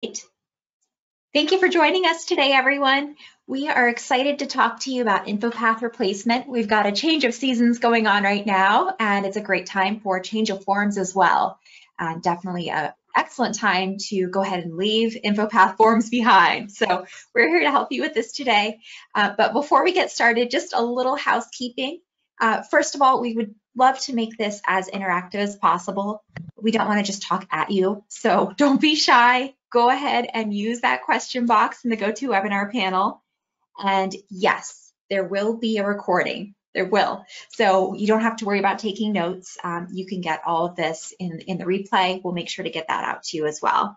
Great. Thank you for joining us today, everyone. We are excited to talk to you about InfoPath replacement. We've got a change of seasons going on right now, and it's a great time for a change of forms as well. Definitely an excellent time to go ahead and leave InfoPath forms behind. So we're here to help you with this today. But before we get started, just a little housekeeping. First of all, we would love to make this as interactive as possible. We don't want to just talk at you, so don't be shy. Go ahead and use that question box in the GoToWebinar panel. And yes, there will be a recording. There will. So you don't have to worry about taking notes. You can get all of this in the replay. We'll make sure to get that out to you as well.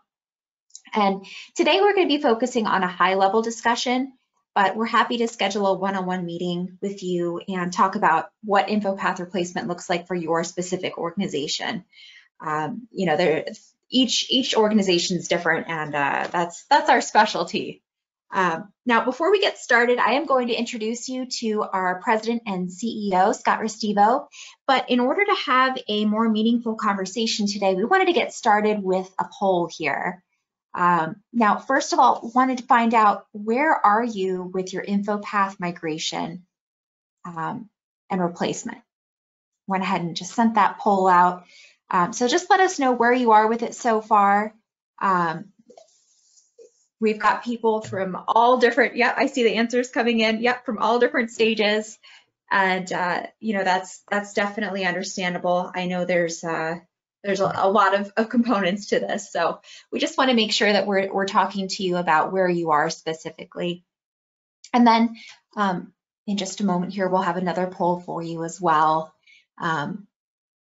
And today we're going to be focusing on a high-level discussion, but we're happy to schedule a one-on-one meeting with you and talk about what InfoPath replacement looks like for your specific organization. You know, each organization is different, and that's our specialty. Now, before we get started, I am going to introduce you to our president and CEO, Scott Restivo. But in order to have a more meaningful conversation today, we wanted to get started with a poll here. Now, first of all, wanted to find out, where are you with your InfoPath migration and replacement? Went ahead and just sent that poll out. So just let us know where you are with it so far. We've got people from all different, yep, I see the answers coming in, yep, from all different stages. And, you know, that's definitely understandable. I know there's a lot of components to this. So we just want to make sure that we're talking to you about where you are specifically. And then in just a moment here, we'll have another poll for you as well.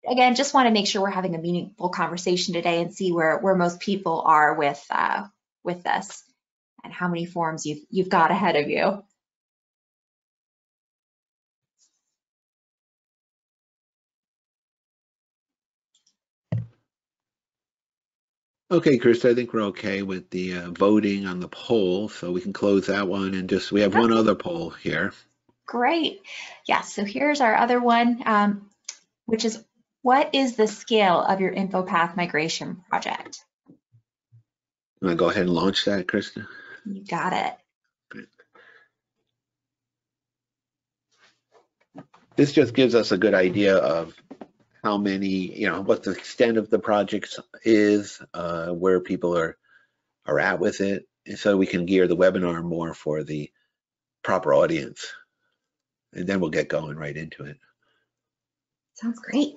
Again, just want to make sure we're having a meaningful conversation today and see where most people are with this and how many forms you've got ahead of you. Okay, Chris, I think we're okay with the voting on the poll, so we can close that one, and we have one other poll here. Great. Yeah, so here's our other one, which is, what is the scale of your InfoPath migration project? You want to go ahead and launch that, Krista? You got it. Great. This just gives us a good idea of how many, you know, what the extent of the project is, where people are at with it, and so we can gear the webinar more for the proper audience. And then we'll get going right into it. Sounds great.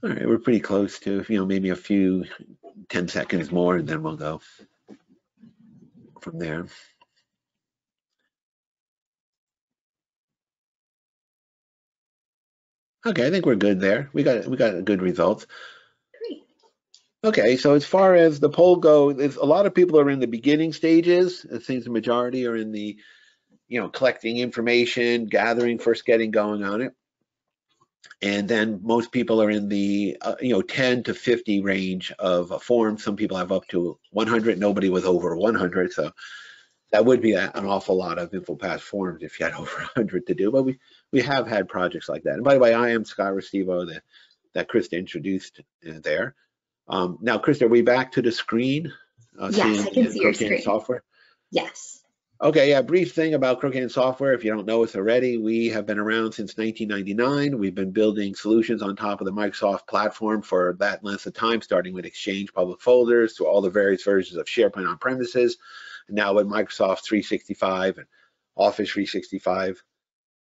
All right, we're pretty close to, you know, maybe a few 10 seconds more, and then we'll go from there. Okay, I think we're good there. We got a good result. Great. Okay, so as far as the poll goes, a lot of people are in the beginning stages. It seems the majority are in the, you know, collecting information, gathering, first getting going on it. And then most people are in the, you know, 10 to 50 range of forms. Some people have up to 100. Nobody was over 100, so that would be an awful lot of InfoPath forms if you had over 100 to do. But we have had projects like that. And by the way, I am Scott Restivo, that Krista introduced there. Now, Krista, are we back to the screen? Yes, I can see your screen. Software? Yes. Okay, yeah, brief thing about Crooked Software. If you don't know us already, we have been around since 1999. We've been building solutions on top of the Microsoft platform for that length of time, starting with Exchange public folders to all the various versions of SharePoint on premises, and now with Microsoft 365 and Office 365.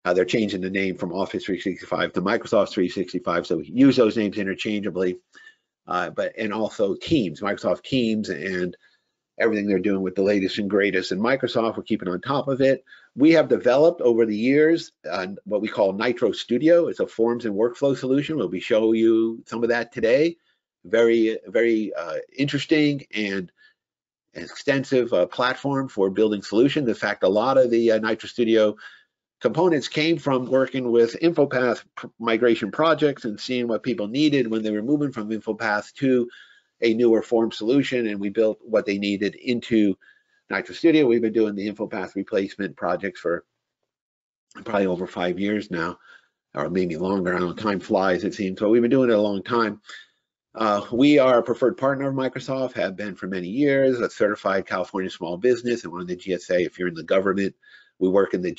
They're changing the name from Office 365 to Microsoft 365, so we use those names interchangeably. And also Teams, Microsoft Teams, and everything they're doing with the latest and greatest in Microsoft. We're keeping on top of it. We have developed over the years what we call NITRO Studio. It's a forms and workflow solution. We'll be showing you some of that today. Very, very interesting and extensive platform for building solutions. In fact, a lot of the NITRO Studio components came from working with InfoPath migration projects and seeing what people needed when they were moving from InfoPath to a newer form solution, and we built what they needed into NITRO Studio, we've been doing the InfoPath replacement projects for probably over 5 years now, or maybe longer. I don't know, time flies, it seems. So we've been doing it a long time. We are a preferred partner of Microsoft, have been for many years, a certified California small business, and one of the GSA. If you're in the government, we work in the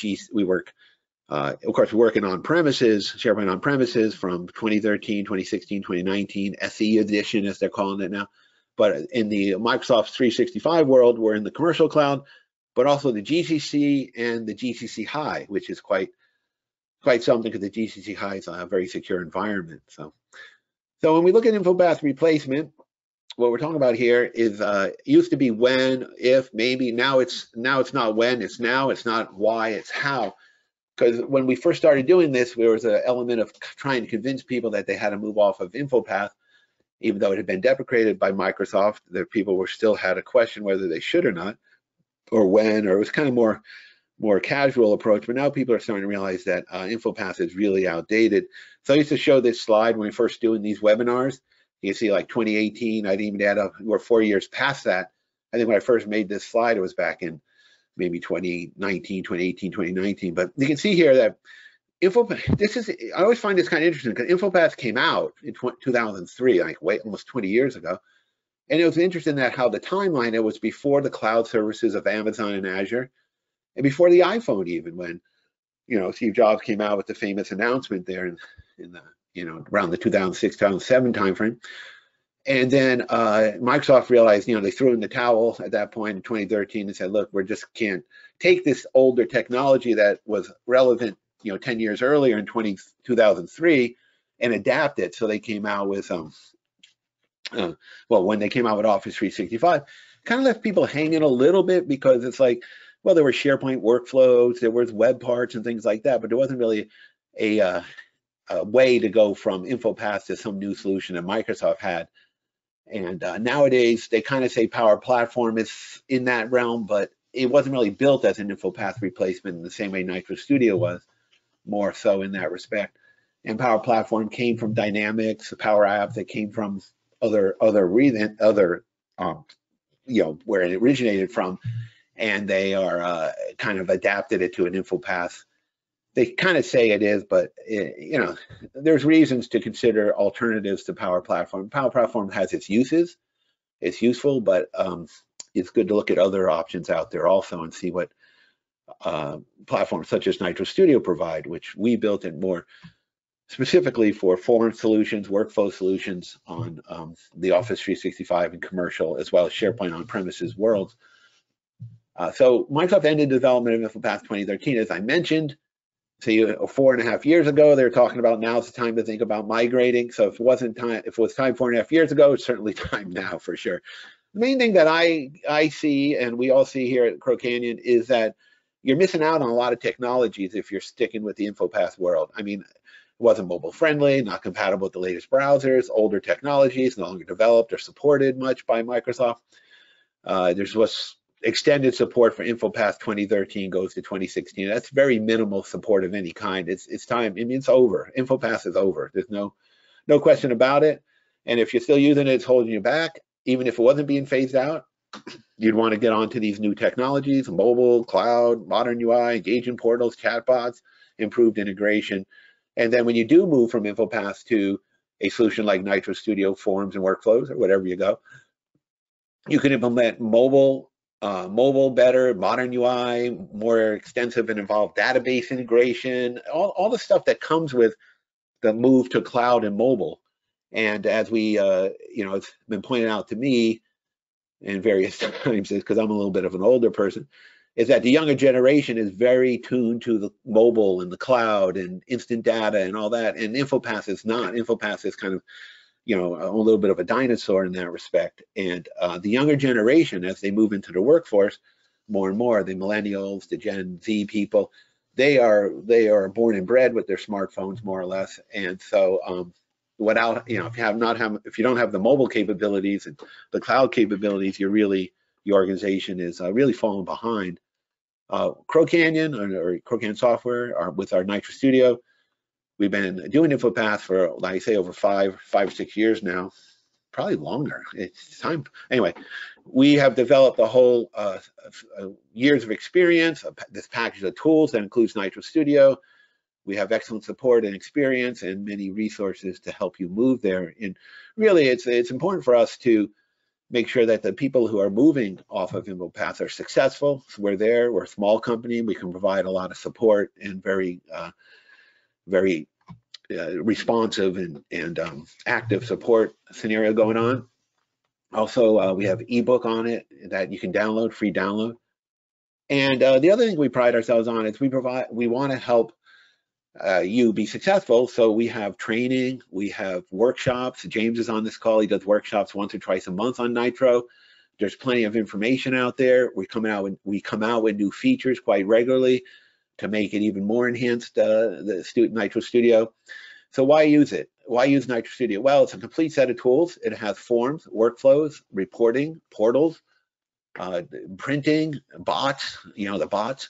of course, we're working on premises, SharePoint on premises from 2013, 2016, 2019, SE edition, as they're calling it now. But in the Microsoft 365 world, we're in the commercial cloud, but also the GCC and the GCC High, which is quite something, because the GCC High is a very secure environment. So when we look at InfoPath replacement, what we're talking about here is used to be when, if, maybe. Now it's not when, it's now. It's not why, it's how. Because when we first started doing this, there was an element of trying to convince people that they had to move off of InfoPath, even though it had been deprecated by Microsoft. The people still had a question whether they should or not, or when, or it was kind of more casual approach. But now people are starting to realize that InfoPath is really outdated. So I used to show this slide when we first doing these webinars. You see, like 2018, I didn't even add up. We're 4 years past that. I think when I first made this slide, it was back in maybe 2019, 2018, 2019. But you can see here that InfoPath, I always find this kind of interesting, because InfoPath came out in 2003, like almost 20 years ago. And it was interesting that how the timeline, it was before the cloud services of Amazon and Azure, and before the iPhone even, when, Steve Jobs came out with the famous announcement there in the, around the 2006, 2007 timeframe. And then Microsoft realized, they threw in the towel at that point in 2013 and said, look, we just can't take this older technology that was relevant, 10 years earlier in 2003 and adapt it. So they came out with, when they came out with Office 365, kind of left people hanging a little bit, because it's like, well, there were SharePoint workflows, there was web parts and things like that, but there wasn't really a way to go from InfoPath to some new solution that Microsoft had. And nowadays, they kind of say Power Platform is in that realm, but it wasn't really built as an InfoPath replacement in the same way NITRO Studio was, more so in that respect. And Power Platform came from Dynamics, the Power Apps that came from other where it originated from, and they are kind of adapted it to an InfoPath. They kind of say it is, but there's reasons to consider alternatives to Power Platform. Power Platform has its uses, it's useful, but it's good to look at other options out there also and see what platforms such as NITRO Studio provide, which we built it more specifically for form solutions, workflow solutions on the Office 365 and commercial, as well as SharePoint on-premises worlds. So Microsoft ended development of InfoPath 2013, as I mentioned. So 4.5 years ago, they were talking about now's the time to think about migrating. So if it was time 4.5 years ago, it's certainly time now for sure. The main thing that I see, and we all see here at Crow Canyon, is that you're missing out on a lot of technologies if you're sticking with the InfoPath world. I mean, it wasn't mobile friendly, not compatible with the latest browsers, older technologies, no longer developed or supported much by Microsoft. Was extended support for InfoPath 2013 goes to 2016. That's very minimal support of any kind. It's time. I mean, it's over. InfoPath is over. There's no question about it. And if you're still using it, it's holding you back. Even if it wasn't being phased out, you'd want to get onto these new technologies: mobile, cloud, modern UI, engagement portals, chatbots, improved integration. And then when you do move from InfoPath to a solution like NITRO Studio Forms and Workflows, or whatever you go, you can implement mobile better, modern UI, more extensive and involved database integration, all the stuff that comes with the move to cloud and mobile. And as we, it's been pointed out to me in various times, because I'm a little bit of an older person, is that the younger generation is very tuned to the mobile and the cloud and instant data and all that. And InfoPath is not. InfoPath is kind of, a little bit of a dinosaur in that respect. And the younger generation, as they move into the workforce more and more, the millennials, the Gen Z people, they are born and bred with their smartphones, more or less. And so without, if you don't have the mobile capabilities and the cloud capabilities, your organization is really falling behind. Crow Canyon or Crow Canyon Software, with our NITRO Studio, we've been doing InfoPath for, like I say, over five or 6 years now, probably longer. It's time. Anyway, we have developed a whole years of experience, this package of tools that includes NITRO Studio. We have excellent support and experience and many resources to help you move there. And really, it's important for us to make sure that the people who are moving off of InfoPath are successful. So we're there. We're a small company. We can provide a lot of support and very responsive and active support scenario going on. Also, we have ebook on it that you can download, free download. And the other thing we pride ourselves on is we want to help you be successful. So we have training, we have workshops. James is on this call. He does workshops once or twice a month on NITRO. There's plenty of information out there. We come out with new features quite regularly to make it even more enhanced, the NITRO Studio. So why use it? Why use NITRO Studio? Well, it's a complete set of tools. It has forms, workflows, reporting, portals, printing, bots, the bots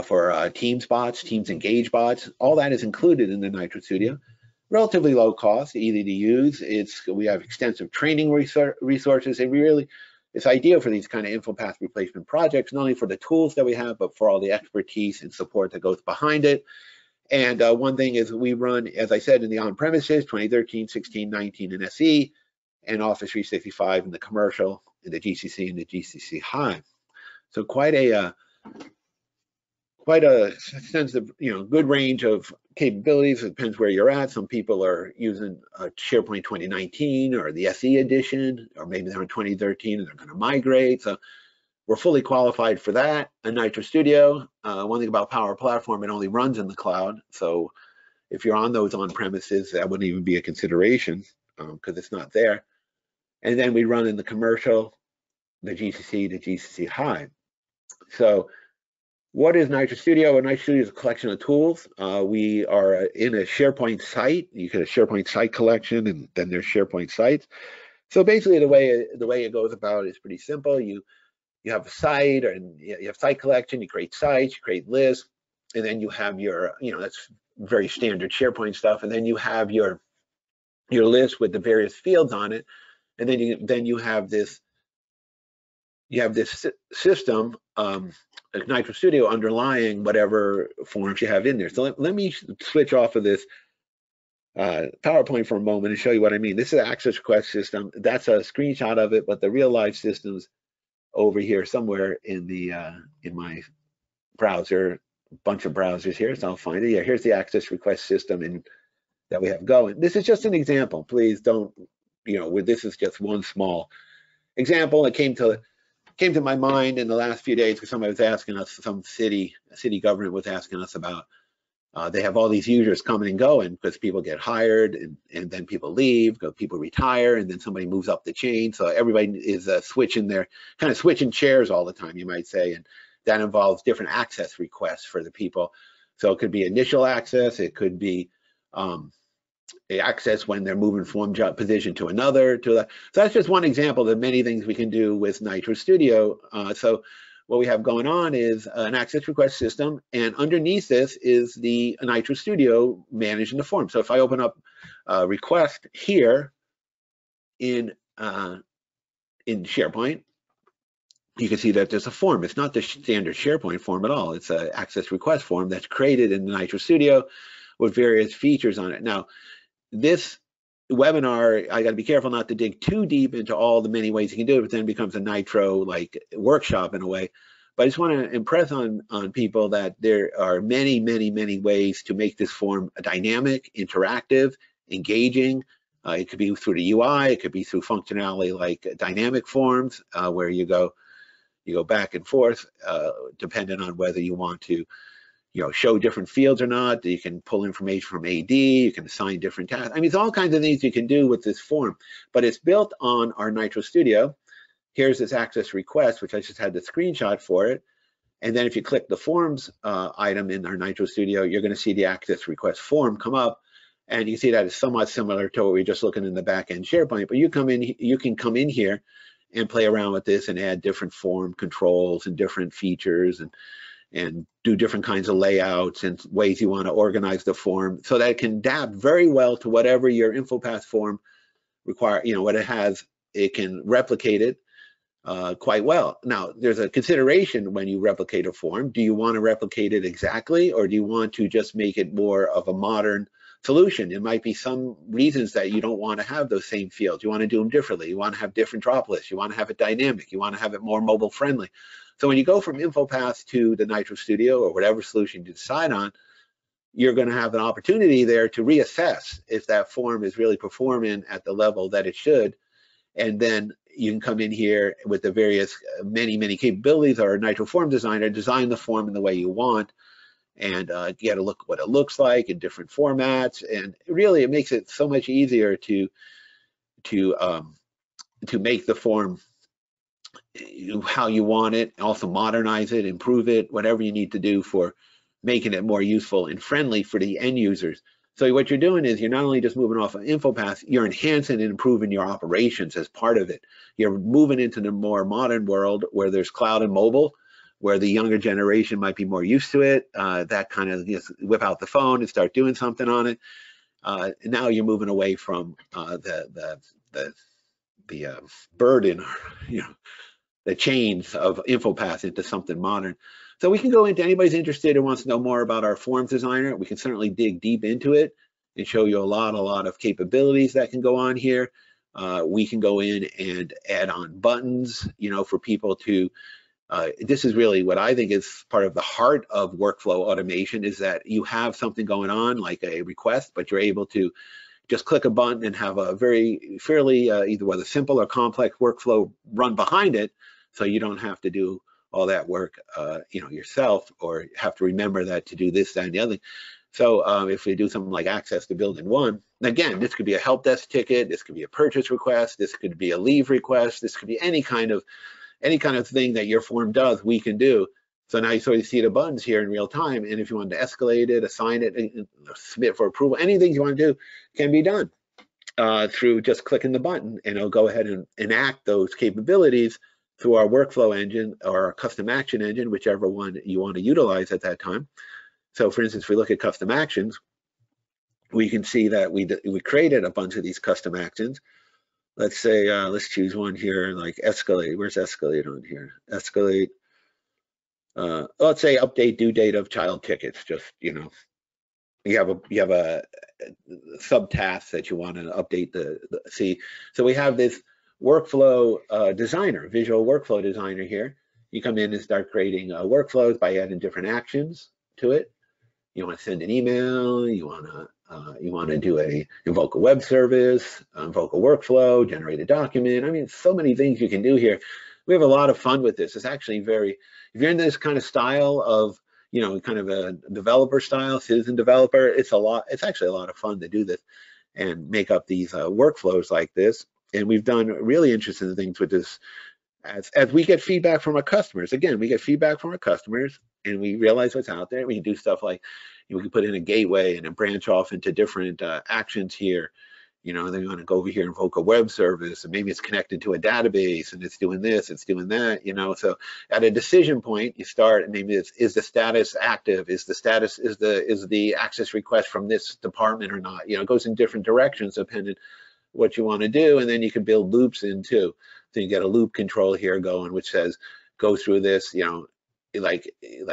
for Teams bots, Teams Engage bots. All that is included in the NITRO Studio. Relatively low cost, easy to use. We have extensive training resources. It's ideal for these kind of InfoPath replacement projects, not only for the tools that we have, but for all the expertise and support that goes behind it. And one thing is we run, as I said, in the on-premises, 2013, 16, 19 in SE, and Office 365 in the commercial, in the GCC and the GCC High. So quite a extensive, good range of capabilities. It depends where you're at. Some people are using SharePoint 2019 or the SE edition, or maybe they're in 2013 and they're going to migrate. So we're fully qualified for that. A NITRO Studio, one thing about Power Platform, it only runs in the cloud. So if you're on those on-premises, that wouldn't even be a consideration because it's not there. And then we run in the commercial, the GCC High. So what is NITRO Studio? Well, NITRO Studio is a collection of tools. We are in a SharePoint site. You get a SharePoint site collection, and then there's SharePoint sites. So basically, the way it goes about is pretty simple. You have a site, and you have site collection. You create sites, you create lists, and then you have your, that's very standard SharePoint stuff. And then you have your list with the various fields on it, and then you have this system, NITRO Studio, underlying whatever forms you have in there. So let me switch off of this PowerPoint for a moment and show you what I mean. This is an access request system. That's a screenshot of it, but the real life system's over here somewhere in my browser, bunch of browsers here, so I'll find it. Yeah, here's the access request system that we have going. This is just an example. Please don't, this is just one small example. It came to my mind in the last few days because somebody was asking us, some city government was asking us about, they have all these users coming and going because people get hired and then people leave, people retire, and then somebody moves up the chain. So everybody is switching chairs all the time, you might say, and that involves different access requests for the people. So it could be initial access, it could be access when they're moving from one position to another. So that's just one example of many things we can do with NITRO Studio. So what we have going on is an access request system, and underneath this is the NITRO Studio managing the form. So if I open up a request here in SharePoint, you can see that there's a form. It's not the standard SharePoint form at all. It's an access request form that's created in the NITRO Studio with various features on it. Now, this webinar, I got to be careful not to dig too deep into all the many ways you can do it, but then it becomes a NITRO like workshop in a way. But I just want to impress on people that there are many, many, many ways to make this form dynamic, interactive, engaging. It could be through the UI, it could be through functionality like dynamic forms, where you go back and forth, depending on whether you want to show different fields or not. You can pull information from AD, you can assign different tasks. I mean, it's all kinds of things you can do with this form, but it's built on our NITRO Studio. Here's this access request, which I just had the screenshot for it. And then if you click the forms item in our NITRO Studio, you're going to see the access request form come up. And you see that it's somewhat similar to what we were just looking in the back-end SharePoint, but you can come in here and play around with this and add different form controls and different features and do different kinds of layouts and ways you want to organize the form so that it can adapt very well to whatever your InfoPath form require, what it has, it can replicate it quite well. Now, there's a consideration when you replicate a form. Do you want to replicate it exactly, or do you want to just make it more of a modern solution? It might be some reasons that you don't want to have those same fields. You want to do them differently. You want to have different drop lists. You want to have it dynamic. You want to have it more mobile friendly. So when you go from InfoPath to the NITRO Studio or whatever solution you decide on, you're going to have an opportunity there to reassess if that form is really performing at the level that it should. And then you can come in here with the various many capabilities, or NITRO Form Designer, design the form in the way you want, and get a look at what it looks like in different formats. And really, it makes it so much easier to make the form how you want it, also modernize it, improve it, whatever you need to do for making it more useful and friendly for the end users. So what you're doing is you're not only just moving off of InfoPath, you're enhancing and improving your operations as part of it. You're moving into the more modern world where there's cloud and mobile, where the younger generation might be more used to it. That kind of whip out the phone and start doing something on it. Now you're moving away from the burden, the chains of InfoPath into something modern. So we can go into, anybody's interested and wants to know more about our Forms Designer, we can certainly dig deep into it and show you a lot of capabilities that can go on here. We can go in and add on buttons, for people to, this is really what I think is part of the heart of workflow automation, is that you have something going on like a request, but you're able to just click a button and have a fairly either whether simple or complex workflow run behind it, so you don't have to do all that work yourself, or have to remember that to do this, that, and the other. So if we do something like access to building one, again, this could be a help desk ticket, this could be a purchase request, this could be a leave request, this could be any kind of thing that your form does, we can do. So now you sort of see the buttons here in real time, and if you want to escalate it, assign it, submit for approval, anything you want to do can be done through just clicking the button, and it'll go ahead and enact those capabilities through our workflow engine or our custom action engine, whichever one you want to utilize at that time. So for instance, if we look at custom actions, we can see that we created a bunch of these custom actions. Let's say, let's choose one here, like escalate. Where's escalate on here? Escalate. Let's say update due date of child tickets. Just, you have a subtask that you want to update see. So we have this workflow designer, visual workflow designer here. You come in and start creating workflows by adding different actions to it. You want to send an email, you want to invoke a web service, invoke a workflow, generate a document. I mean, so many things you can do here. We have a lot of fun with this. It's actually if you're in this kind of style of, kind of a developer style, citizen developer, it's actually a lot of fun to do this and make up these workflows like this. And we've done really interesting things with this as we get feedback from our customers. Again, we get feedback from our customers and we realize what's out there. We can do stuff like, we can put in a gateway and then branch off into different actions here. Then you want to go over here and invoke a web service, and maybe it's connected to a database and it's doing this, it's doing that, So at a decision point, you start, and maybe is the status active? Is the access request from this department or not? It goes in different directions depending what you want to do, and then you can build loops in too. So you get a loop control here going, which says go through this, like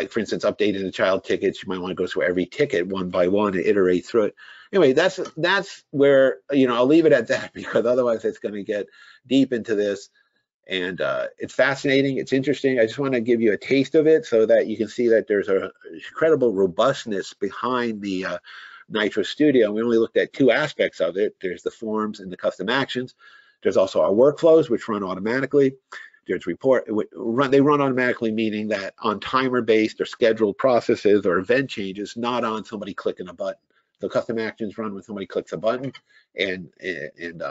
for instance, updating the child tickets, you might want to go through every ticket one by one and iterate through it. Anyway, that's where, I'll leave it at that, because otherwise it's going to get deep into this, and it's fascinating, it's interesting. I just want to give you a taste of it so that you can see that there's a incredible robustness behind the NITRO Studio. We only looked at two aspects of it. There's the forms and the custom actions. There's also our workflows, which run automatically. There's they run automatically, meaning that on timer-based or scheduled processes or event changes, not on somebody clicking a button. So custom actions run when somebody clicks a button and it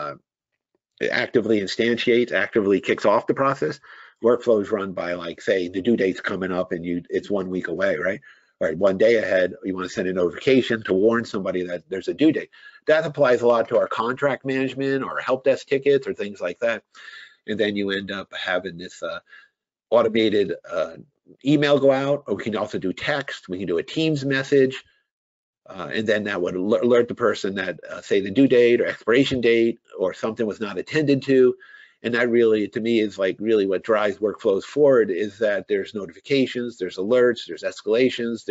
actively instantiates, actively kicks off the process. Workflows run by, like, say, the due date's coming up and it's 1 week away, right? All right, 1 day ahead, you want to send a notification to warn somebody that there's a due date. That applies a lot to our contract management or help desk tickets or things like that. And then you end up having this automated email go out, or we can also do text. We can do a Teams message. And then that would alert the person that, say, the due date or expiration date or something was not attended to. And that really, to me, is like really what drives workflows forward, is that there's notifications, there's alerts, there's escalations,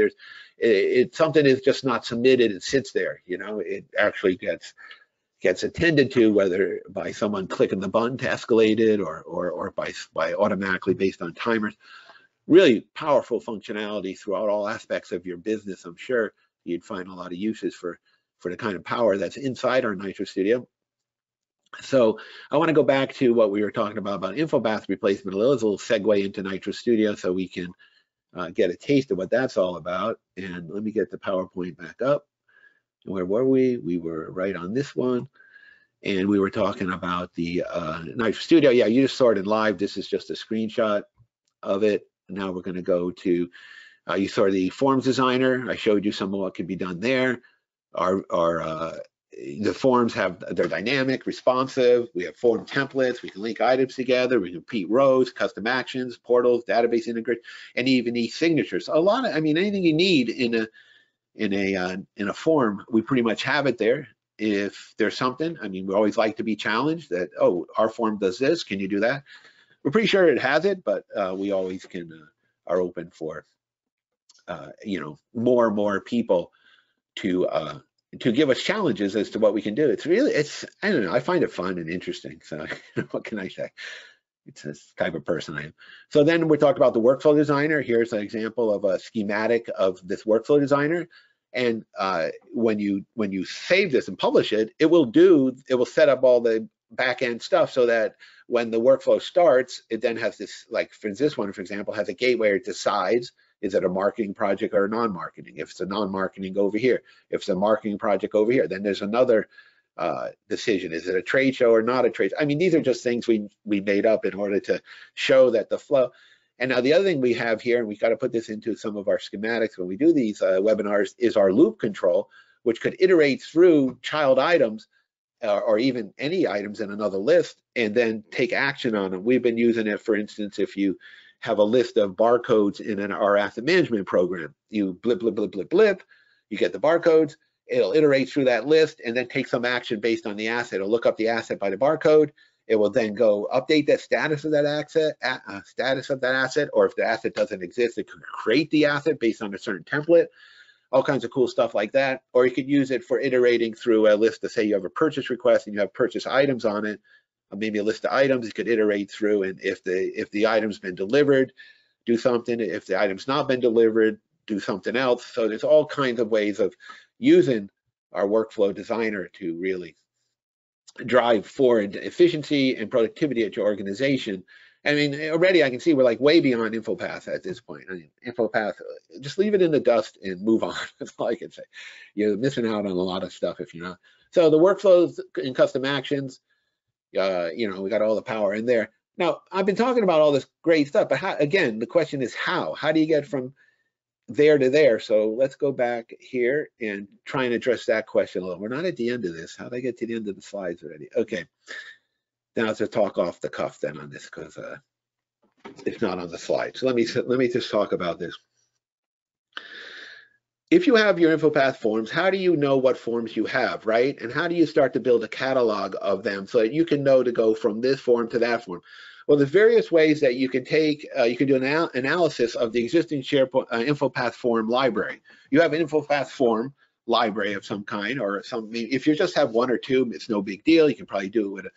something is just not submitted, it sits there, you know, it actually gets attended to, whether by someone clicking the button to escalate it or by automatically based on timers. Really powerful functionality throughout all aspects of your business. I'm sure you'd find a lot of uses for the kind of power that's inside our NITRO Studio. So I want to go back to what we were talking about InfoPath replacement. A little segue into NITRO Studio so we can get a taste of what that's all about. And let me get the PowerPoint back up. Where were we? We were right on this one. And we were talking about the NITRO Studio. Yeah, you just saw it in live. This is just a screenshot of it. Now we're going to go to, you saw the forms designer. I showed you some of what could be done there. The forms they're dynamic, responsive. We have form templates. We can link items together. We can repeat rows, custom actions, portals, database integration, and even e-signatures. A lot of, I mean, anything you need in a form, we pretty much have it there. If there's something, I mean, we always like to be challenged that, oh, our form does this. Can you do that? We're pretty sure it has it, but we always are open for you know, more and more people to give us challenges as to what we can do. I don't know, I find it fun and interesting. So what can I say? It's this type of person I am. So then we talked about the workflow designer. Here's an example of a schematic of this workflow designer. And when you save this and publish it, it will set up all the back-end stuff so that when the workflow starts, it then has this, like for this one, for example, has a gateway where it decides, is it a marketing project or a non-marketing? If it's a non-marketing, go over here. If it's a marketing project, over here. Then there's another decision. Is it a trade show or not a trade show? I mean, these are just things we made up in order to show that the flow. And now the other thing we have here, and we've got to put this into some of our schematics when we do these webinars, is our loop control, which could iterate through child items or even any items in another list and then take action on them. We've been using it, for instance, if you have a list of barcodes in our asset management program, you blip, blip, blip, blip, blip, you get the barcodes, it'll iterate through that list and then take some action based on the asset. It'll look up the asset by the barcode. It will then go update the status of that asset, or if the asset doesn't exist, it could create the asset based on a certain template. All kinds of cool stuff like that. Or you could use it for iterating through a list to say you have a purchase request and you have purchase items on it, maybe a list of items you could iterate through, and if the item's been delivered, do something. If the item's not been delivered, do something else. So there's all kinds of ways of using our workflow designer to really drive forward efficiency and productivity at your organization. I mean, already I can see we're like way beyond InfoPath at this point. I mean, InfoPath, just leave it in the dust and move on. That's all I can say. You're missing out on a lot of stuff if you're not. So the workflows and custom actions, you know, we got all the power in there. Now, I've been talking about all this great stuff, but how, again, the question is how? How do you get from there to there? So let's go back here and try and address that question a little. We're not at the end of this. How did I get to the end of the slides already? Okay. Now to talk off the cuff then on this, because it's not on the slide. So let me just talk about this. If you have your InfoPath forms, how do you know what forms you have, right? And how do you start to build a catalog of them so that you can know to go from this form to that form? Well, there's various ways that you can take, you can do an analysis of the existing SharePoint InfoPath form library. You have an InfoPath form library of some kind, or something. If you just have one or two, it's no big deal. You can probably do it with a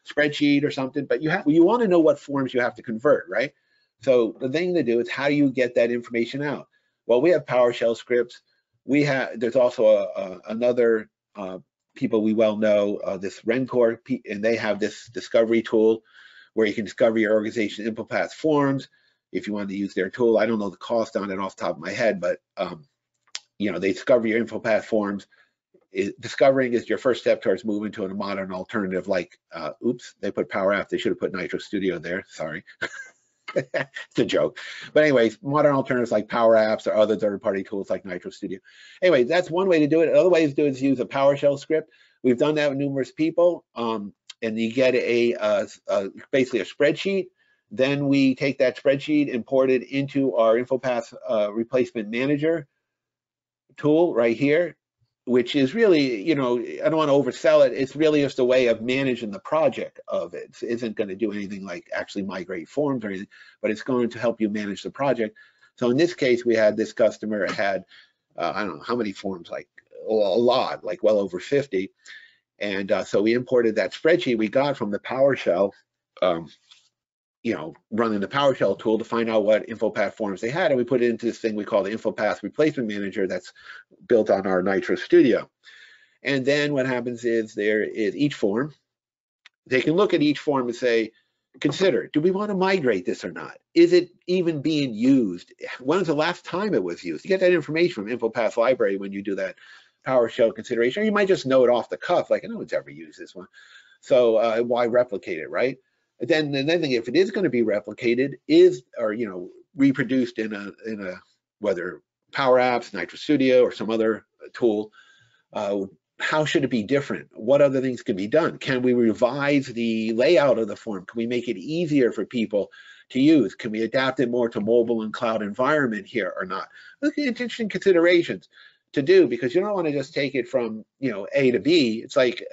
spreadsheet or something, but you want to know what forms you have to convert, right? So the thing to do is, how do you get that information out? Well, we have PowerShell scripts. There's also another people we well know, this Rencor, and they have this discovery tool where you can discover your organization InfoPath forms if you want to use their tool. I don't know the cost on it off the top of my head, but you know, they discover your InfoPath forms. Discovering is your first step towards moving to a modern alternative, like, oops, they put Power Apps. They should have put NITRO Studio there, sorry. It's a joke. But anyways, modern alternatives like Power Apps or other third-party tools like NITRO Studio. Anyway, that's one way to do it. Another way to do it is use a PowerShell script. We've done that with numerous people, and you get basically a spreadsheet. Then we take that spreadsheet, import it into our InfoPath replacement manager tool right here. which is really, you know, I don't want to oversell it. It's really just a way of managing the project of it. It isn't going to do anything like actually migrate forms or anything, but it's going to help you manage the project. So in this case, we had this customer had, I don't know how many forms, like a lot, like well over 50. And so we imported that spreadsheet we got from the PowerShell, you know, running the PowerShell tool to find out what InfoPath forms they had. And we put it into this thing we call the InfoPath Replacement Manager that's built on our NITRO Studio. And then what happens is there is each form. They can look at each form and say, consider, do we want to migrate this or not? Is it even being used? When was the last time it was used? You get that information from InfoPath Library when you do that PowerShell consideration, or you might just know it off the cuff, like, no one's ever used this one. So why replicate it, right? Then if it is going to be replicated, or you know, reproduced in a whether Power Apps, NITRO Studio, or some other tool, how should it be different? What other things can be done? Can we revise the layout of the form? Can we make it easier for people to use? Can we adapt it more to mobile and cloud environment here or not? Those are interesting considerations to do, because you don't want to just take it from, you know, A to B. It's like,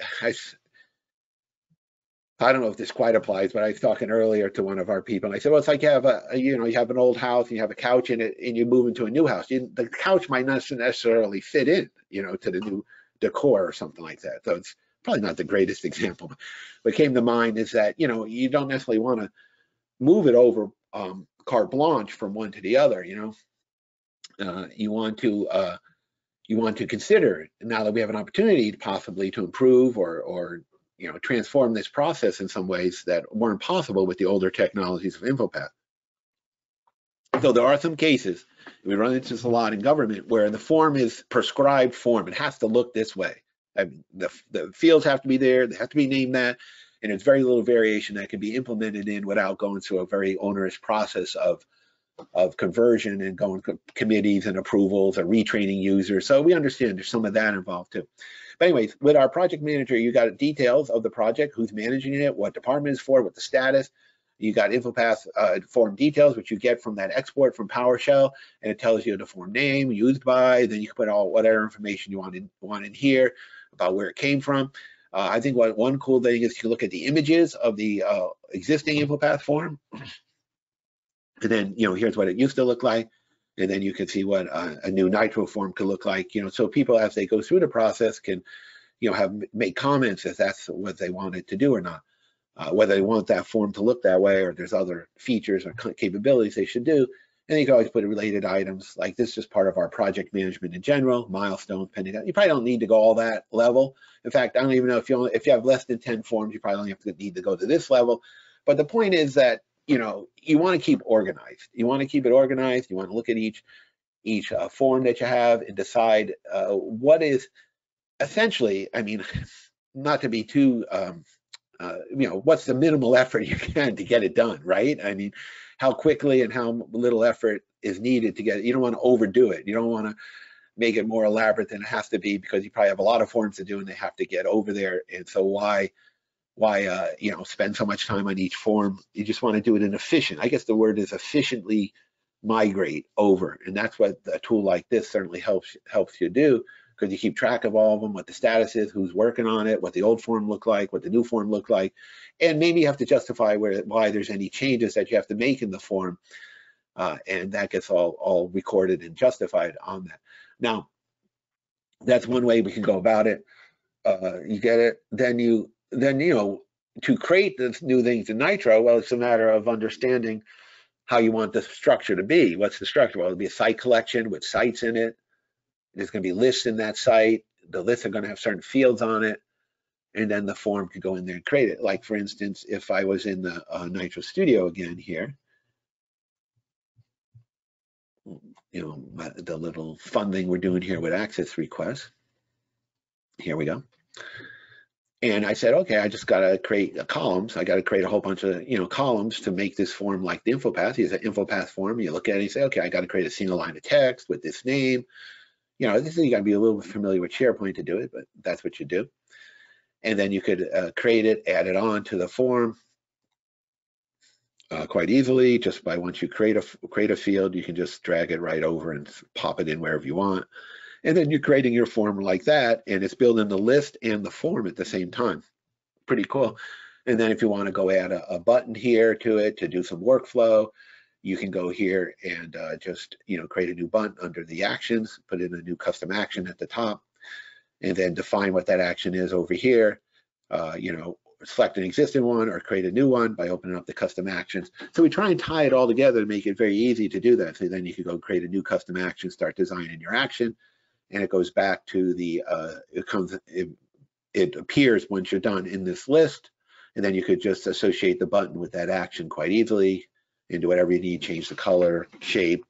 I don't know if this quite applies, but I was talking earlier to one of our people, and I said, well, it's like you have you have an old house and you have a couch in it, and you move into a new house. The couch might not necessarily fit in, you know, to the new decor or something like that. So it's probably not the greatest example. What came to mind is that, you know, you don't necessarily want to move it over carte blanche from one to the other. You know, you want to consider, now that we have an opportunity to possibly to improve or you know, transform this process in some ways that weren't possible with the older technologies of InfoPath. So there are some cases, we run into this a lot in government, where the form is prescribed form. It has to look this way. I mean, the fields have to be there, they have to be named that, and there's very little variation that can be implemented in without going through a very onerous process of conversion and going to committees and approvals and retraining users. So we understand there's some of that involved too. But anyways, with our project manager, you got details of the project, who's managing it, what department is for, what the status. You got InfoPath form details, which you get from that export from PowerShell, and it tells you the form name, used by, then you can put all whatever information you want in here about where it came from. I think one cool thing is you look at the images of the existing InfoPath form, and then, you know, here's what it used to look like. And then you can see what a new NITRO form could look like, you know, so people, as they go through the process, can, you know, make comments if that's what they want it to do or not, whether they want that form to look that way or there's other features or capabilities they should do. And you can always put related items, like this is just part of our project management in general, milestones, pending. You probably don't need to go all that level. In fact, I don't even know if you have less than 10 forms, you probably only need to go to this level. But the point is that, you know, you want to keep organized. You want to keep it organized. You want to look at each form that you have and decide what is essentially, I mean, not to be too, you know, what's the minimal effort you can to get it done, right? I mean, how quickly and how little effort is needed to get it. You don't want to overdo it. You don't want to make it more elaborate than it has to be, because you probably have a lot of forms to do and they have to get over there. And so why you know, spend so much time on each form? You just want to do it in efficient, I guess the word is efficiently, migrate over. And that's what a tool like this certainly helps you do, because you keep track of all of them, what the status is, who's working on it, what the old form looked like, what the new form looked like, and maybe you have to justify why there's any changes that you have to make in the form, and that gets all recorded and justified on that. Now, that's one way we can go about it. You get it, then you know, to create this new things in NITRO, well, it's a matter of understanding how you want the structure to be. What's the structure? Well, it'll be a site collection with sites in it. There's going to be lists in that site. The lists are going to have certain fields on it, and then the form could go in there and create it. Like, for instance, if I was in the NITRO Studio again here, you know, the little fun thing we're doing here with access requests. Here we go. And I said, okay, I just got to create columns. I got to create a whole bunch of, you know, columns to make this form like the InfoPath. It's an InfoPath form. You look at it and you say, okay, I got to create a single line of text with this name. You know, this is, you got to be a little bit familiar with SharePoint to do it, but that's what you do. And then you could create it, add it on to the form quite easily. Just by once you create a field, you can just drag it right over and pop it in wherever you want. And then you're creating your form like that, and it's building the list and the form at the same time. Pretty cool. And then if you want to go add a button here to it to do some workflow, you can go here and just create a new button under the actions, put in a new custom action at the top, and then define what that action is over here. Select an existing one or create a new one by opening up the custom actions. So we try and tie it all together to make it very easy to do that. So then you can go create a new custom action, start designing your action, and it goes back to the it appears once you're done in this list, and then you could just associate the button with that action quite easily and do whatever you need, change the color, shape,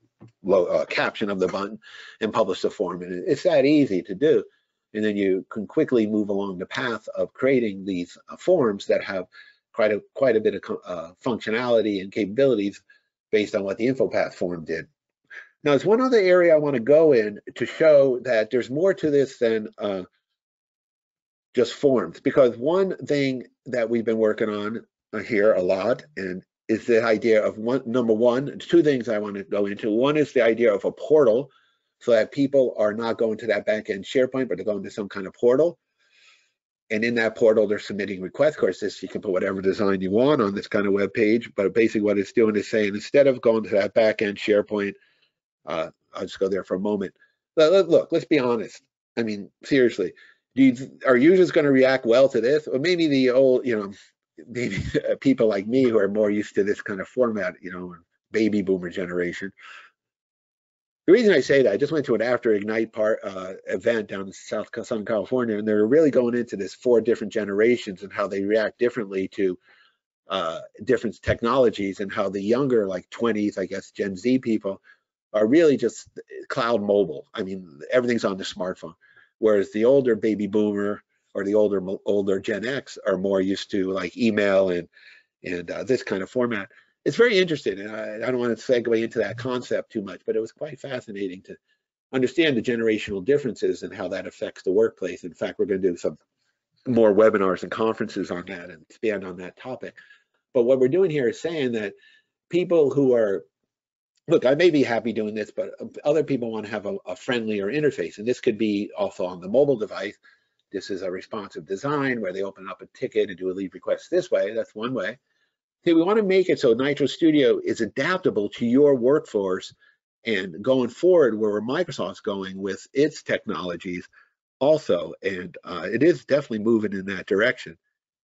caption of the button, and publish the form. And it's that easy to do. And then you can quickly move along the path of creating these forms that have quite a bit of functionality and capabilities based on what the InfoPath form did. Now, there's one other area I want to go in to show that there's more to this than just forms, because one thing that we've been working on here a lot and is the idea of number one, two things I want to go into. One is the idea of a portal, so that people are not going to that back-end SharePoint, but they're going to some kind of portal. And in that portal, they're submitting requests. Of course, you can put whatever design you want on this kind of web page, but basically what it's doing is saying, instead of going to that back-end SharePoint, I'll just go there for a moment. Look, let's be honest. I mean, seriously, are users going to react well to this? Or maybe the old, maybe people like me who are more used to this kind of format, baby boomer generation. The reason I say that, I just went to an After Ignite event down in Southern California, and they're really going into this 4 different generations and how they react differently to different technologies, and how the younger, like 20s, I guess, Gen Z people, are really just cloud mobile. I mean, everything's on the smartphone, whereas the older baby boomer or the older Gen X are more used to like email and this kind of format. It's very interesting, and I don't want to segue into that concept too much, but it was quite fascinating to understand the generational differences and how that affects the workplace. In fact, we're going to do some more webinars and conferences on that and expand on that topic. But what we're doing here is saying that people who are, look, I may be happy doing this, but other people want to have a friendlier interface, and this could be also on the mobile device. This is a responsive design where they open up a ticket and do a leave request this way. That's one way. See, we want to make it so NITRO Studio is adaptable to your workforce, and going forward where Microsoft's going with its technologies also, and it is definitely moving in that direction.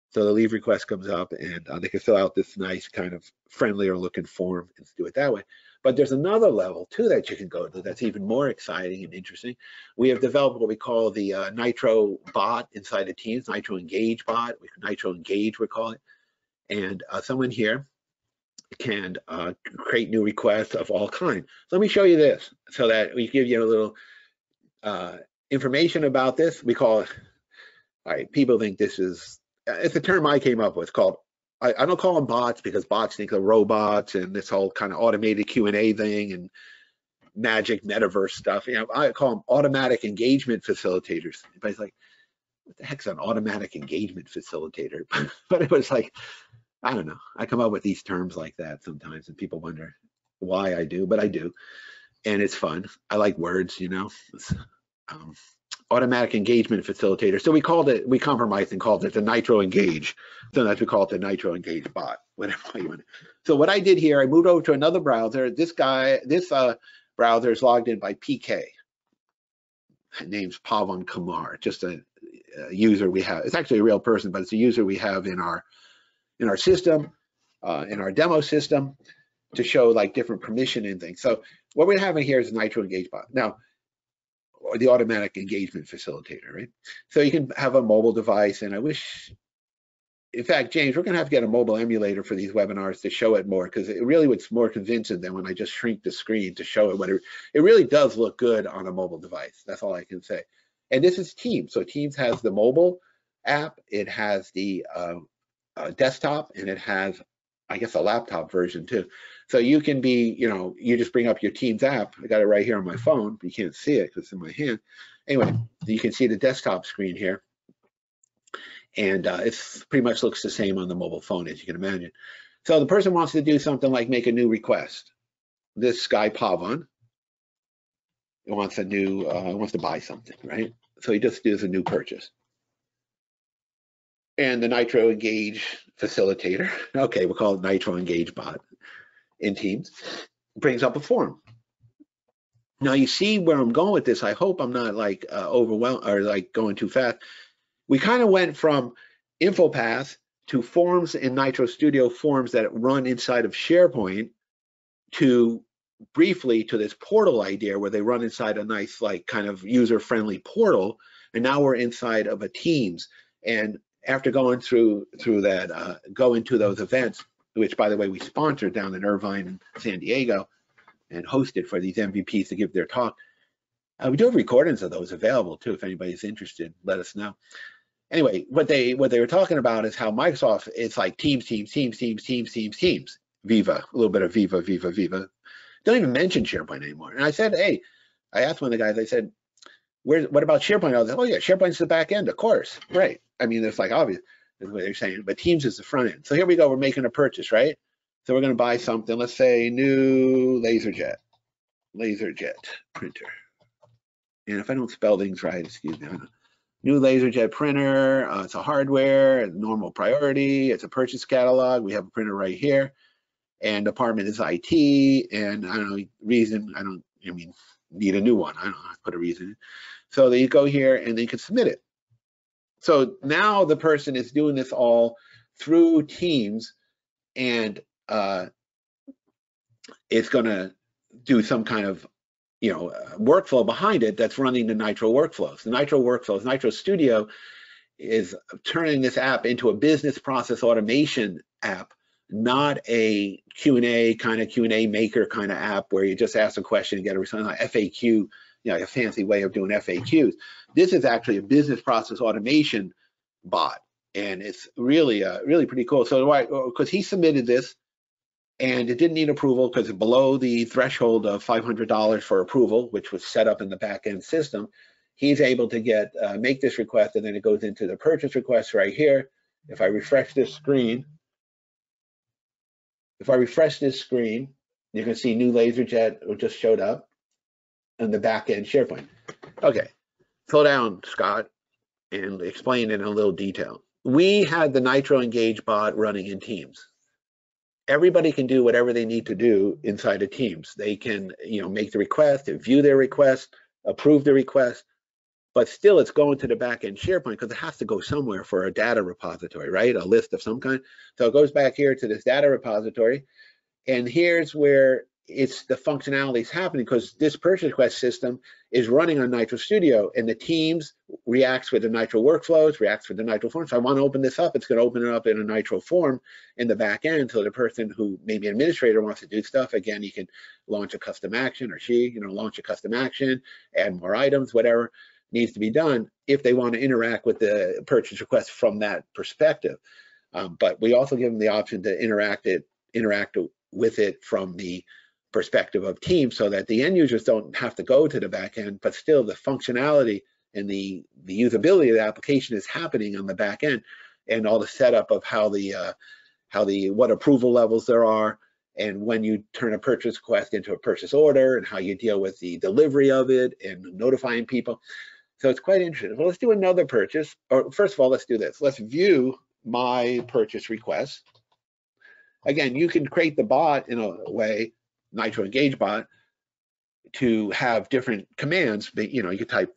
So the leave request comes up, and they can fill out this nice kind of friendlier looking form and do it that way. But there's another level too that you can go to that's even more exciting and interesting. We have developed what we call the NITRO bot inside of Teams, NITRO Engage bot, NITRO Engage we call it. And someone here can create new requests of all kinds. So let me show you this so that we give you a little information about this. We call it, all right, people think this is, it's a term I came up with called, I don't call them bots because bots think of robots and this whole kind of automated Q&A thing and magic metaverse stuff. I call them automatic engagement facilitators. Everybody's like, what the heck's an automatic engagement facilitator? But it was like, I don't know. I come up with these terms like that sometimes, and people wonder why I do, but I do, and it's fun. I like words, automatic engagement facilitator. So we compromised and called it the NITRO Engage. Sometimes we call it the NITRO Engage bot, whatever you want. So what I did here, I moved over to another browser. This browser is logged in by PK. His name's Pavan Kumar, just a user we have. It's actually a real person, but it's a user we have in our system, in our demo system, to show like different permission and things. So what we're having here is a NITRO Engage bot. Now, or the automatic engagement facilitator, right? So you can have a mobile device, and I wish, in fact, James, we're gonna have to get a mobile emulator for these webinars to show it more, because it really was more convincing than when I just shrink the screen to show it what it really does look good on a mobile device. That's all I can say. And this is Teams. So Teams has the mobile app, it has the desktop, and it has, I guess, a laptop version too. So you can be, you just bring up your Teams app. I got it right here on my phone, but you can't see it because it's in my hand. Anyway, you can see the desktop screen here. And it pretty much looks the same on the mobile phone, as you can imagine. So the person wants to do something like make a new request. This guy, Pavan, It wants a new, it wants to buy something, right? So he just does a new purchase. And the NITRO Engage facilitator, okay, we'll call it NITRO Engage bot in Teams, brings up a form. Now you see where I'm going with this. I hope I'm not like overwhelmed or like going too fast. We kind of went from InfoPath to forms in NITRO Studio, forms that run inside of SharePoint, to briefly to this portal idea where they run inside a nice like kind of user-friendly portal. And now we're inside of a Teams. And after going through that, going to those events, which by the way we sponsored down in Irvine and San Diego and hosted for these MVPs to give their talk. We do have recordings of those available too. If anybody's interested, let us know. Anyway, what they were talking about is how Microsoft is like Teams, Viva, a little bit of Viva. Don't even mention SharePoint anymore. And I said, hey, I asked one of the guys, I said, what about SharePoint? I was like, oh yeah, SharePoint's the back end, of course, right? I mean, it's like obvious, is what they're saying, but Teams is the front end. So here we go, we're making a purchase, right? So we're gonna buy something, let's say new laserjet printer. And if I don't spell things right, excuse me, I don't know. New laserjet printer, it's a hardware, normal priority, it's a purchase catalog, we have a printer right here, and department is IT, and I don't know, reason, need a new one, I don't know, I put a reason. So then you go here and then you can submit it. So now the person is doing this all through Teams, and it's gonna do some kind of workflow behind it that's running the NITRO workflows. The NITRO workflows, NITRO Studio is turning this app into a business process automation app, not a Q&A maker kind of app where you just ask a question and get a response, like FAQ, a fancy way of doing FAQs. This is actually a business process automation bot, and it's really pretty cool. So because he submitted this, and it didn't need approval because it's below the threshold of $500 for approval, which was set up in the back-end system. He's able to make this request, and then it goes into the purchase request right here. If I refresh this screen, you can see new laserjet just showed up in the back-end SharePoint. Okay, slow down, Scott, and explain it in a little detail. We had the NITRO Engage bot running in Teams. Everybody can do whatever they need to do inside of Teams. They can, make the request, view their request, approve the request, but still it's going to the back-end SharePoint because it has to go somewhere for a data repository, right? A list of some kind. So it goes back here to this data repository, and here's where the functionality is happening, because this purchase request system is running on NITRO Studio, and the Teams reacts with the NITRO workflows, reacts with the NITRO form. So I want to open this up, it's going to open it up in a NITRO form in the back end. So the person who maybe an administrator wants to do stuff, again, you can launch a custom action, or she, launch a custom action, add more items, whatever needs to be done if they want to interact with the purchase request from that perspective. But we also give them the option to interact with it from the perspective of Teams, so that the end users don't have to go to the back end, but still the functionality and the usability of the application is happening on the back end, and all the setup of what approval levels there are, and when you turn a purchase request into a purchase order, and how you deal with the delivery of it and notifying people. So it's quite interesting. Well, let's do another purchase. Or first of all, let's do this. Let's view my purchase request. Again, you can create the bot in a way, NITRO Engage bot, to have different commands. You can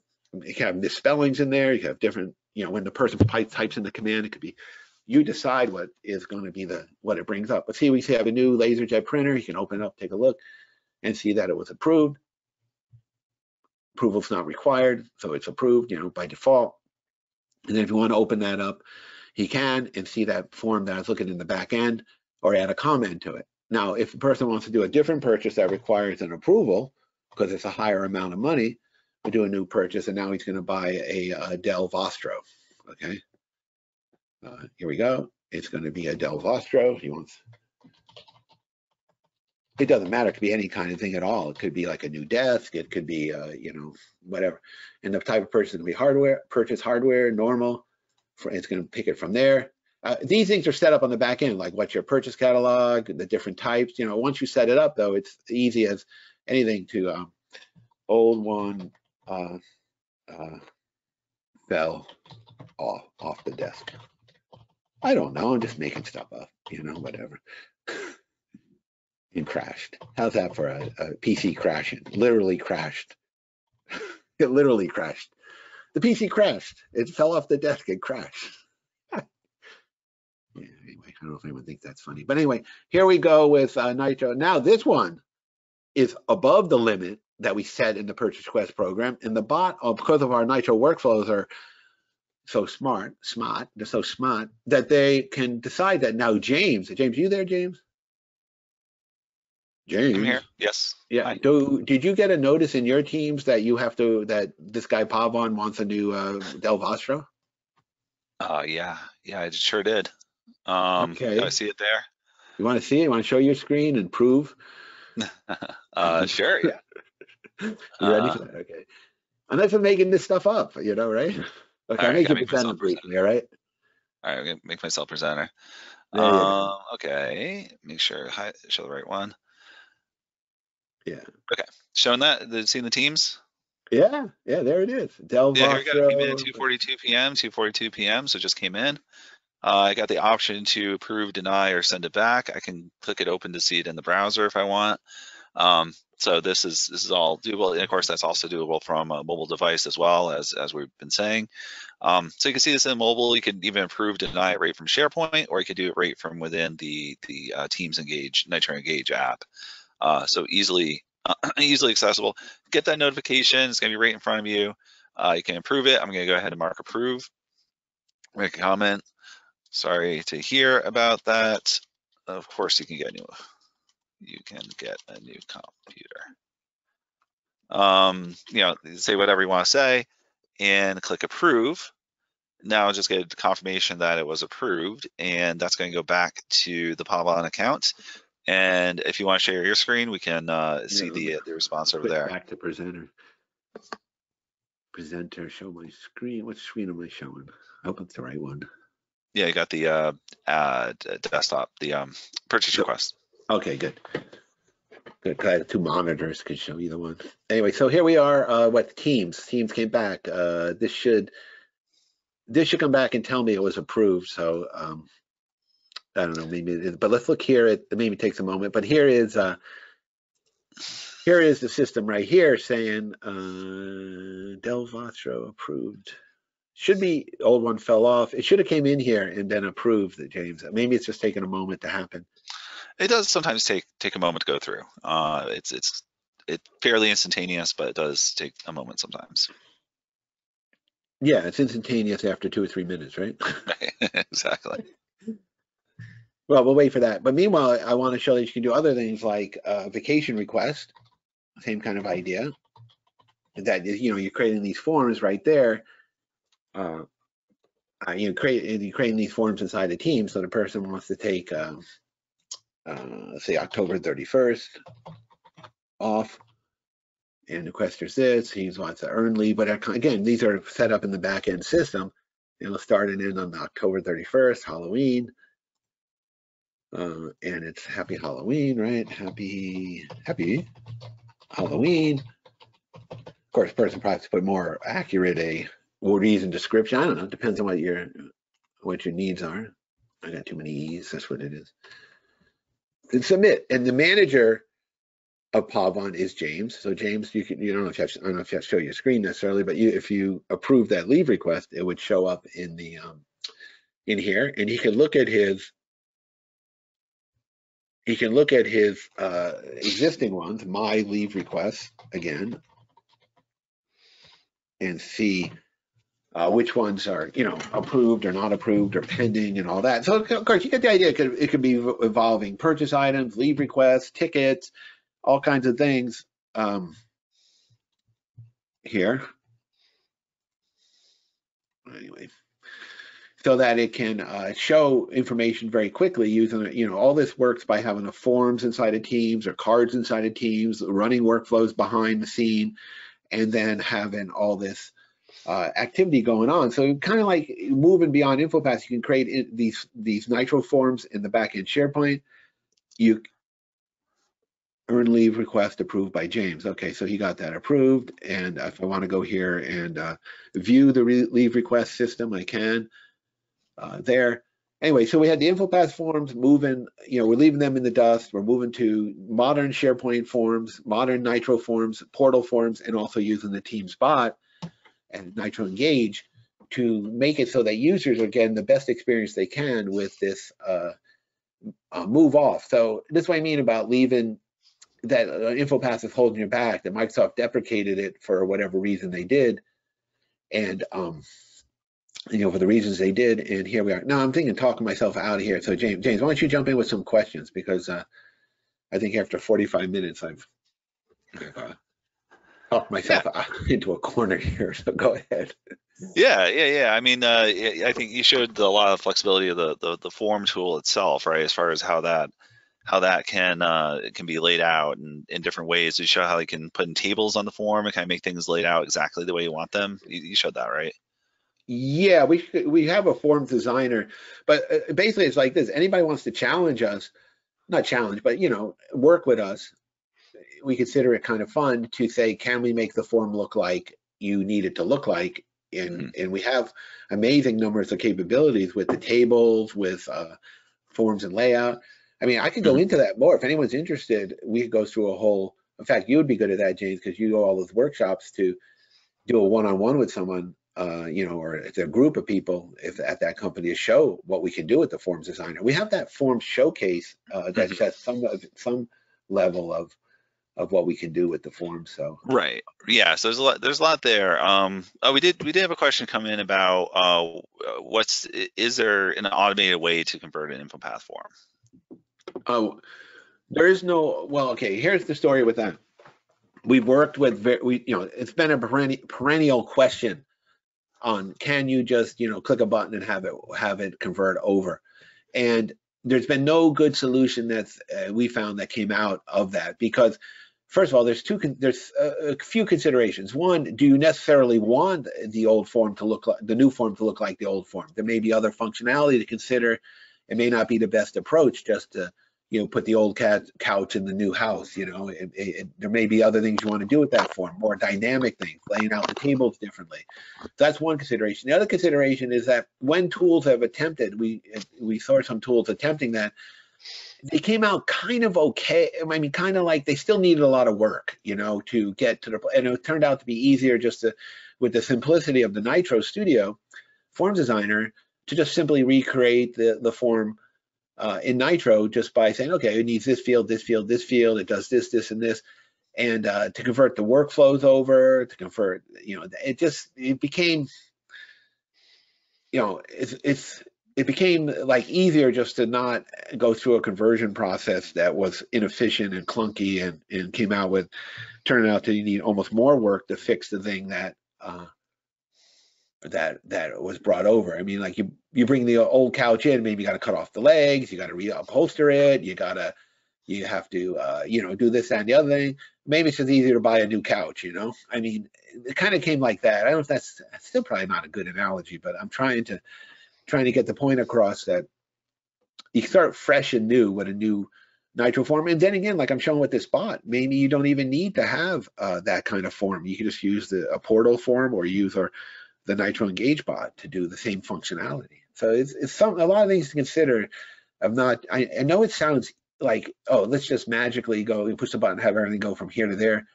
have misspellings in there. You can have different, when the person types in the command, it could be, you decide what is going to be what it brings up. But see, we have a new laserjet printer. You can open it up, take a look, and see that it was approved. Approval's not required, so it's approved, by default. And then if you want to open that up, he can, and see that form that I was looking in the back end, or add a comment to it. Now, if the person wants to do a different purchase that requires an approval, because it's a higher amount of money, we do a new purchase, and now he's going to buy a Dell Vostro. Okay, here we go. It's going to be a Dell Vostro. He wants. It doesn't matter. It could be any kind of thing at all. It could be like a new desk. It could be, whatever. And the type of purchase is going to be purchase hardware, normal. It's going to pick it from there. These things are set up on the back end, like what's your purchase catalog, the different types. Once you set it up, though, it's easy as anything to Old one fell off the desk. I don't know. I'm just making stuff up, you know, whatever. And crashed. How's that for a PC crashing? Literally crashed. It literally crashed. The PC crashed. It fell off the desk and crashed. Yeah, anyway, I don't know if anyone thinks that's funny. But anyway, here we go with NITRO. Now this one is above the limit that we set in the purchase request program. And the bot, because of our NITRO workflows are so smart, they're so smart that they can decide that now James, you there, James? James. I'm here. Yes. Yeah. Hi. Did you get a notice in your teams that you have to, that this guy Pavan wants a new Del Vostro? Yeah, I sure did. Okay. I see it there. You want to see it? You want to show your screen and prove? Sure. Yeah. You ready for that? Okay. I'm not for making this stuff up, you know, right? Okay, I'll make you presenter briefly, all right? All right, I'm gonna make myself presenter. Okay, make sure I show the right one. Yeah. Okay, showing that, seeing the teams? Yeah, there it is. Del Vostro. Yeah, here we go. It came in at 2:42 p.m., so it just came in. I got the option to approve, deny, or send it back. I can click it open to see it in the browser if I want. So this is all doable. And of course, that's also doable from a mobile device as well, as we've been saying. So you can see this in mobile. You can even approve, deny it right from SharePoint, or you can do it right from within the Teams Engage, NITRO Engage app. So easily accessible. Get that notification. It's gonna be right in front of you. You can approve it. I'm gonna go ahead and mark approve. Make a comment. Sorry to hear about that. Of course, you can get a new computer. You know, say whatever you want to say and click approve. Now just get confirmation that it was approved, and that's going to go back to the Pavan account. And if you want to share your screen, we can see the response over there. Back to presenter. Presenter, show my screen. What screen am I showing? I hope it's the right one. Yeah, you got the desktop, the purchase request. Okay, good. Good. I had two monitors, could show either one. Anyway, so here we are. What Teams came back. This should come back and tell me it was approved. So I don't know, maybe it is, but let's look here. It maybe takes a moment, but here is the system right here saying Del Vostro approved. Should be, old one fell off. It should have came in here and been approved, James. Maybe it's just taking a moment to happen. It does sometimes take a moment to go through. It's fairly instantaneous, but it does take a moment sometimes. Yeah, it's instantaneous after 2 or 3 minutes, right? Exactly. Well, we'll wait for that. But meanwhile, I want to show that you can do other things like vacation request, same kind of idea. That, you know, you're creating these forms right there. You're creating these forms inside a team. So the person wants to take, say, October 31st off, and the requester this. He wants to earn leave, but again, these are set up in the back end system. It'll start and end on October 31st, Halloween. And it's happy Halloween, right? Happy Halloween. Of course, the person probably has to put more accurate a reason description. I don't know. It depends on what your needs are. I got too many E's. That's what it is. Then submit, and the manager of Pavan is James. So James, I don't know if you have to show your screen necessarily, but if you approve that leave request, it would show up in the in here, and he can look at his existing ones, my leave requests again, and see which ones are, you know, approved or not approved or pending and all that. So of course you get the idea. It could be involving purchase items, leave requests, tickets, all kinds of things here. Anyway, so that it can show information very quickly using, you know, all this works by having the forms inside of Teams or cards inside of Teams, running workflows behind the scene, and then having all this activity going on. So kind of like moving beyond InfoPath, you can create these NITRO forms in the backend SharePoint. earn leave request approved by James. Okay, so he got that approved. And if I want to go here and view the leave request system, I can there. Anyway, so we had the InfoPath forms moving, we're leaving them in the dust. We're moving to modern SharePoint forms, modern NITRO forms, portal forms, and also using the Teams bot and NITRO Engage to make it so that users are getting the best experience they can with this move off. So this is what I mean about leaving that InfoPath is holding you back, that Microsoft deprecated it for whatever reason they did. And, for the reasons they did, and here we are. Now I'm thinking talking myself out of here. So James, why don't you jump in with some questions, because I think after 45 minutes I've talked myself into a corner here. So go ahead. Yeah. I mean, I think you showed a lot of flexibility of the form tool itself, right? As far as how that can be laid out in different ways. You show how you can put in tables on the form and kind of make things laid out exactly the way you want them. You showed that, right? Yeah, we have a form designer, but basically it's like this. Anybody wants to challenge us, not challenge, but work with us. We consider it kind of fun to say, can we make the form look like you need it to look like? And we have amazing numbers of capabilities with the tables, with forms and layout. I mean, I could go into that more. If anyone's interested, we could go through a whole, in fact, you would be good at that, James, because you go all those workshops to do a one-on-one with someone, or it's a group of people if at that company to show what we can do with the forms designer. We have that form showcase that sets some level of what we can do with the forms. So right, yeah. So there's a lot there. We did have a question come in about is there an automated way to convert an InfoPath form? Oh, there is no. Well, okay. Here's the story with that. We've worked with it's been a perennial question on, can you just click a button and have it convert over, and there's been no good solution that's we found that came out of that, because first of all, there's a few considerations. One, do you necessarily want the old form to look like the new form to look like the old form? There may be other functionality to consider. It may not be the best approach just to put the old couch in the new house. There may be other things you want to do with that form, more dynamic things, laying out the tables differently. So that's one consideration. The other consideration is that when tools have attempted, we saw some tools attempting that, they came out kind of okay. I mean, kind of like they still needed a lot of work, to get to the, and it turned out to be easier just with the simplicity of the NITRO Studio form designer, to just simply recreate the form in NITRO just by saying, okay, it needs this field, this field, this field, it does this, this, and this, and to convert the workflows over, to convert, it became, it became like easier just to not go through a conversion process that was inefficient and clunky and came out with, turning out to you need almost more work to fix the thing that was brought over. I mean, like you bring the old couch in, maybe you got to cut off the legs, you got to reupholster it, you have to do this, that, and the other thing. Maybe it's just easier to buy a new couch. I mean, it kind of came like that. I don't know if that's still probably not a good analogy, but I'm trying to get the point across that you start fresh and new with a new NITRO form. And then again, like I'm showing with this bot, maybe you don't even need to have that kind of form. You can just use a portal form or use the NITRO Engage bot to do the same functionality. So it's a lot of things to consider. I know it sounds like, oh, let's just magically go and push the button, have everything go from here to there.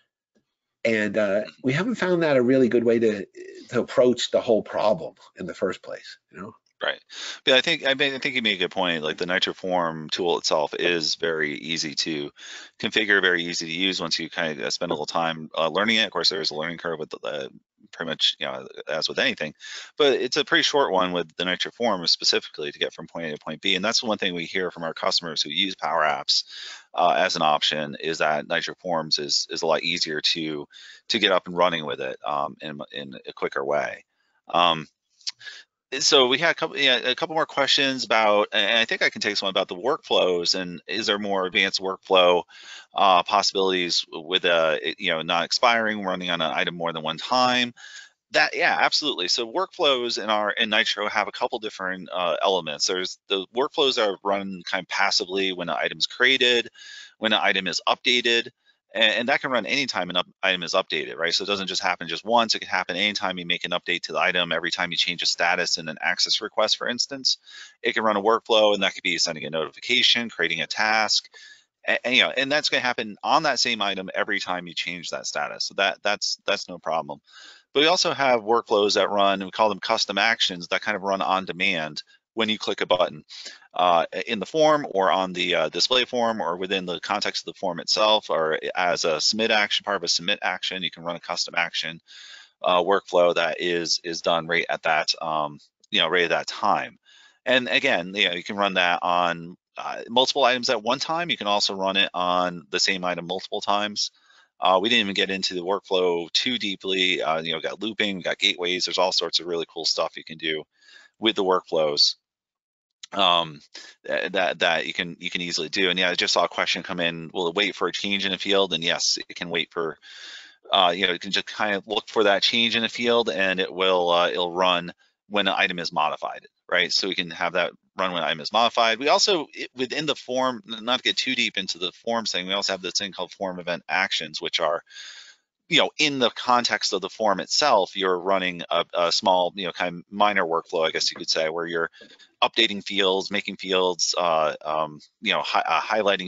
And we haven't found that a really good way to approach the whole problem in the first place, Right, but I think you made a good point. Like the NITRO form tool itself is very easy to configure, very easy to use once you kind of spend a little time learning it. Of course, there's a learning curve with pretty much, as with anything, but it's a pretty short one with the NITRO form specifically to get from point A to point B. And that's one thing we hear from our customers who use Power Apps as an option, is that NITRO forms is a lot easier to get up and running with it in a quicker way. So we had a couple more questions about, and I think I can take some about the workflows, and is there more advanced workflow possibilities with not expiring, running on an item more than one time? Yeah, absolutely. So workflows in NITRO have a couple different elements. There's the workflows that are run kind of passively when an item's created, when an item is updated, and that can run anytime an item is updated, right? So it doesn't just happen just once, it can happen anytime you make an update to the item, every time you change a status in an access request, for instance. It can run a workflow, and that could be sending a notification, creating a task, and that's going to happen on that same item every time you change that status. So that's no problem. But we also have workflows that run, we call them custom actions, that kind of run on demand when you click a button in the form or on the display form or within the context of the form itself, or as a submit action, part of a submit action. You can run a custom action workflow that is done right at that right at that time. And again, you can run that on multiple items at one time. You can also run it on the same item multiple times. We didn't even get into the workflow too deeply. We got looping, we got gateways. There's all sorts of really cool stuff you can do with the workflows that you can easily do. And yeah, I just saw a question come in, will it wait for a change in a field? And yes, it can wait for, you can just kind of look for that change in a field, and it will it'll run when an item is modified, right? So we can have that run when an item is modified. We also, within the form, not to get too deep into the forms thing, we also have this thing called form event actions, which are, in the context of the form itself, you're running a small, kind of minor workflow, I guess you could say, where you're updating fields, making fields, highlighting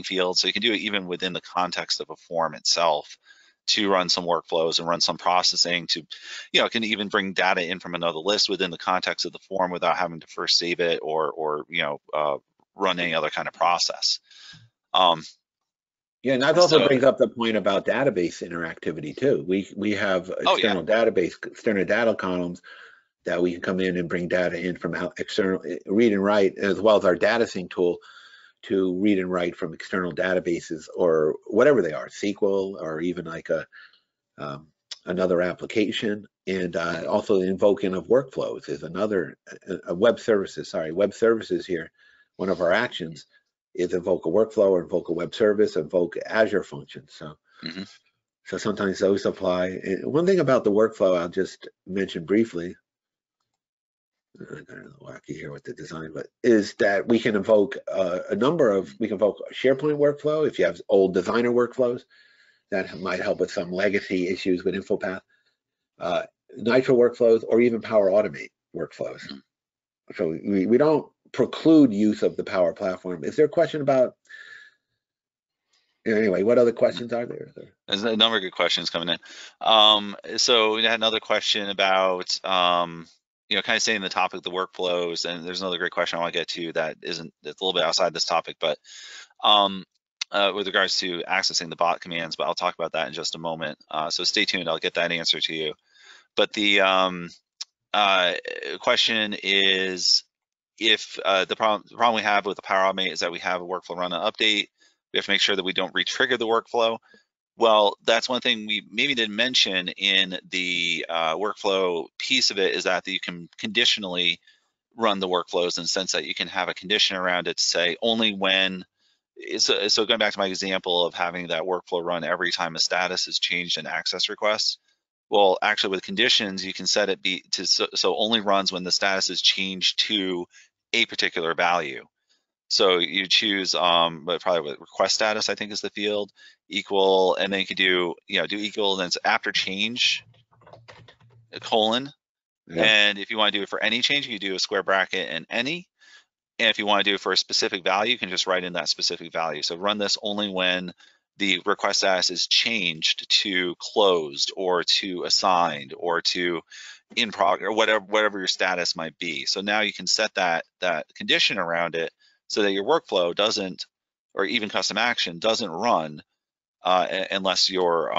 fields. So you can do it even within the context of a form itself to run some workflows and run some processing to, it can even bring data in from another list within the context of the form without having to first save it or run any other kind of process. Yeah, and that also brings up the point about database interactivity too. We have external database, external data columns that we can come in and bring data in from external, read and write, as well as our data sync tool to read and write from external databases or whatever they are, SQL or even like another application. And also the invoking of workflows is another, web services here. One of our actions is invoke a workflow or invoke a web service, invoke Azure functions. So, so sometimes those apply. And one thing about the workflow I'll just mention briefly, I got a little wacky here with the design, but is that we can invoke we can invoke SharePoint workflow if you have old designer workflows that might help with some legacy issues with InfoPath, NITRO workflows, or even Power Automate workflows. So we don't preclude use of the Power Platform. Is there a question about, anyway, what other questions are there? There's a number of good questions coming in. So we had another question about, kind of staying the topic of the workflows, and there's another great question I want to get to that it's a little bit outside this topic, but with regards to accessing the bot commands, but I'll talk about that in just a moment. So stay tuned, I'll get that answer to you. But the question is, if the problem we have with the Power Automate is that we have a workflow run an update, we have to make sure that we don't re-trigger the workflow. Well, that's one thing we maybe didn't mention in the workflow piece of it, is that you can conditionally run the workflows in the sense that you can have a condition around it to say only when, so going back to my example of having that workflow run every time a status is changed in access requests. Well, actually with conditions, you can set it so only runs when the status is changed to a particular value. So you choose, but probably with request status, I think is the field, equal, and then you can do equal, and then it's after change, a colon. Yeah. And if you want to do it for any change, you do a square bracket and any. And if you want to do it for a specific value, you can just write in that specific value. So run this only when the request status is changed to closed or to assigned or to in progress, or whatever your status might be. So now you can set that condition around it so that your workflow doesn't, or even custom action doesn't run unless you're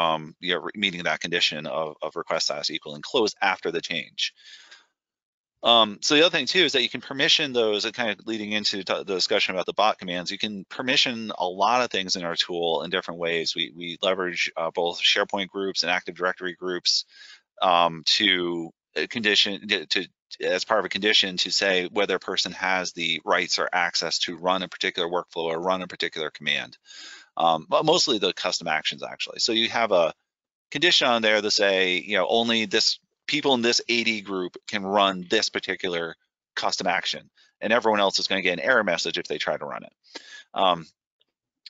meeting that condition of request status equal and close after the change. So the other thing too is that you can permission those, and kind of leading into the discussion about the bot commands, you can permission a lot of things in our tool in different ways. We leverage both SharePoint groups and Active Directory groups to condition, as part of a condition to say whether a person has the rights or access to run a particular workflow or run a particular command. But mostly the custom actions actually. So you have a condition on there to say, only this people in this AD group can run this particular custom action, and everyone else is going to get an error message if they try to run it.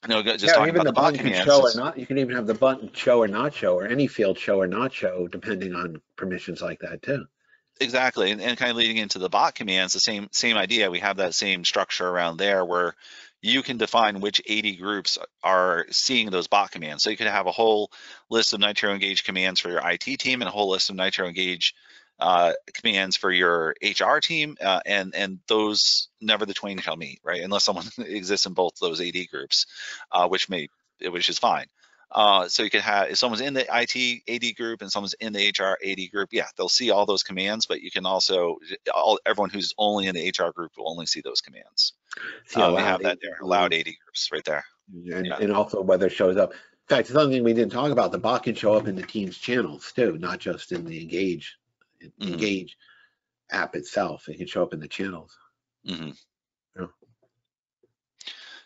just talking even about the the bot button can commands. show or not. You can even have the button show or not show, or any field show or not show, depending on permissions like that too. Exactly, and kind of leading into the bot commands, the same idea. We have that same structure around there where you can define which 80 groups are seeing those bot commands. So you could have a whole list of NITRO Engage commands for your IT team and a whole list of NITRO Engage commands for your HR team, and those never the twain shall meet, right? Unless someone exists in both those 80 groups, which is fine. So you could have, if someone's in the IT AD group and someone's in the HR AD group, yeah, they'll see all those commands, but you can also, everyone who's only in the HR group will only see those commands. See, We have that there, allowed AD groups right there. And also whether it shows up. In fact, something we didn't talk about, the bot can show up in the Teams channels too, not just in the Engage app itself. It can show up in the channels.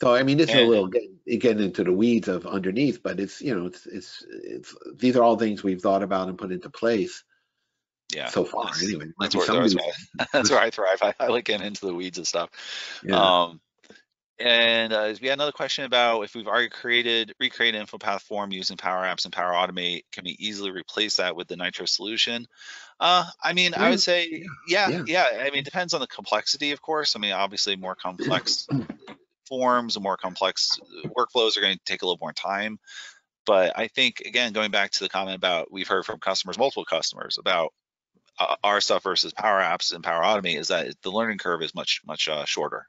So I mean, this is a little getting into the weeds of underneath, but it's these are all things we've thought about and put into place. Yeah. So far, anyway. That's where I thrive. I like getting into the weeds and stuff. Yeah. And we had another question about if we've already recreated InfoPath form using Power Apps and Power Automate, can we easily replace that with the NITRO solution? I mean, I would say, yeah. I mean, it depends on the complexity, of course. I mean, obviously more complex forms and more complex workflows are going to take a little more time. But I think, again, going back to the comment about we've heard from customers, multiple customers, about our stuff versus Power Apps and Power Automate, is that the learning curve is much shorter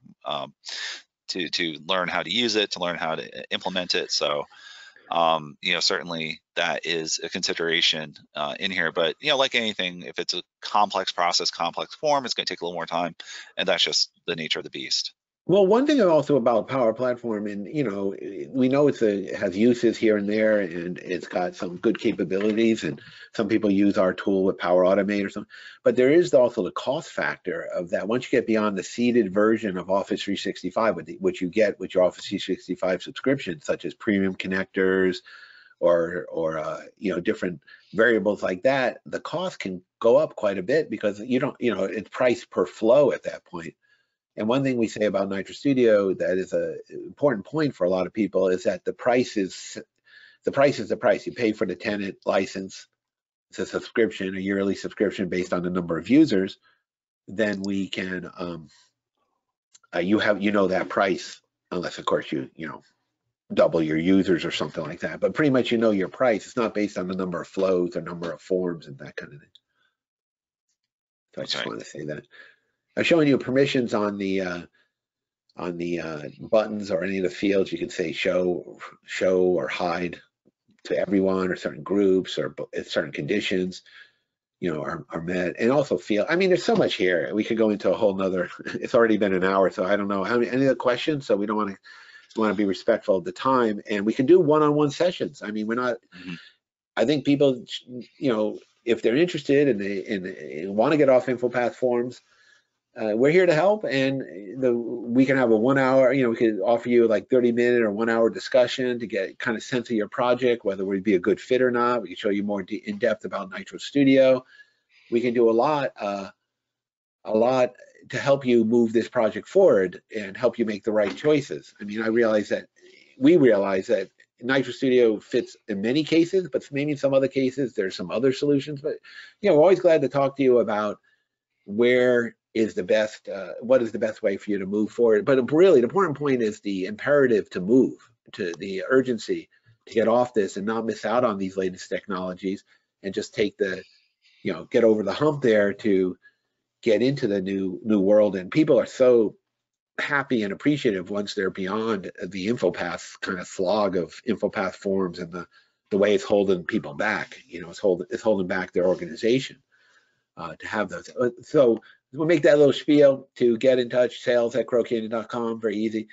to learn how to use it, to learn how to implement it. So, certainly that is a consideration in here. But like anything, if it's a complex process, complex form, it's going to take a little more time, and that's just the nature of the beast. Well, one thing also about Power Platform, and we know it has uses here and there, and it's got some good capabilities, and some people use our tool with Power Automate or something. But there is also the cost factor of that. Once you get beyond the seeded version of Office 365, which you get with your Office 365 subscription, such as premium connectors or different variables like that, the cost can go up quite a bit because it's priced per flow at that point. And one thing we say about NITRO Studio that is an important point for a lot of people is that the price is the price. You pay for the tenant license. It's a subscription, a yearly subscription based on the number of users. Then we can that price, unless of course you double your users or something like that. But pretty much your price. It's not based on the number of flows or number of forms and that kind of thing. So I just want to say that. I'm showing you permissions on the buttons or any of the fields. You can say show or hide to everyone or certain groups or certain conditions, are met, and also field. I mean, there's so much here. We could go into a whole nother. It's already been an hour, so I don't know any other questions. So we don't want to be respectful of the time, and we can do one-on-one sessions. I mean, we're not. I think people, if they're interested and they want to get off InfoPath forms. We're here to help, and we can have a 1 hour, we could offer you like 30-minute or 1 hour discussion to get kind of sense of your project, whether we'd be a good fit or not. We can show you more in depth about NITRO Studio. We can do a lot to help you move this project forward and help you make the right choices. I mean, we realize that NITRO Studio fits in many cases, but maybe in some other cases, there's some other solutions. But, we're always glad to talk to you about what is the best way for you to move forward. But really, the important point is the imperative to move, to the urgency to get off this and not miss out on these latest technologies, and just take get over the hump there to get into the new world. And people are so happy and appreciative once they're beyond the InfoPath kind of slog of InfoPath forms and the way it's holding people back. It's holding back their organization to have those. So we'll make that little spiel. To get in touch, sales@crowcanyon.com, very easy.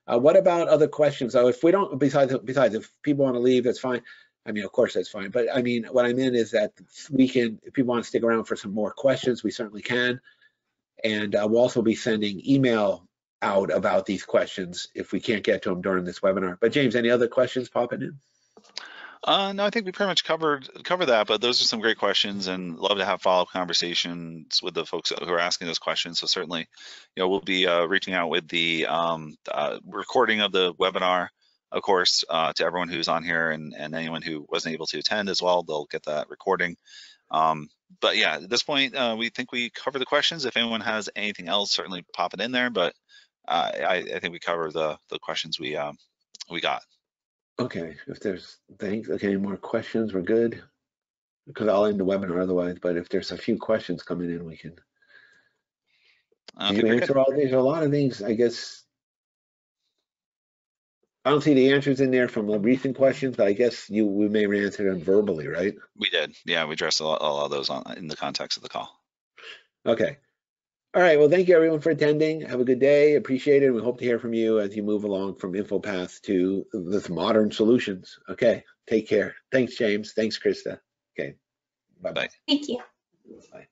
What about other questions? So if we don't, besides if people want to leave, that's fine. I mean, of course that's fine. But I mean, what I meant is that if people want to stick around for some more questions, we certainly can. And we'll also be sending email out about these questions if we can't get to them during this webinar. But James, any other questions popping in? No, I think we pretty much covered that, but those are some great questions, and love to have follow-up conversations with the folks who are asking those questions. So certainly, we'll be reaching out with the recording of the webinar of course, to everyone who's on here and anyone who wasn't able to attend as well, they'll get that recording. But yeah, at this point, we think we cover the questions. If anyone has anything else, certainly pop it in there. But I think we cover the questions we got. Okay, if there's thanks. Okay, any more questions? We're good. Because I'll end the webinar otherwise. But if there's a few questions coming in, we can. Did you answer all these? A lot of things, I guess. I don't see the answers in there from the recent questions, but I guess we may answer them verbally, right? We did. Yeah, we addressed a lot of those in the context of the call. Okay. All right. Well, thank you everyone for attending. Have a good day. Appreciate it. We hope to hear from you as you move along from InfoPath to this modern solutions. Okay. Take care. Thanks, James. Thanks, Krista. Okay. Bye-bye. Thank you. Bye.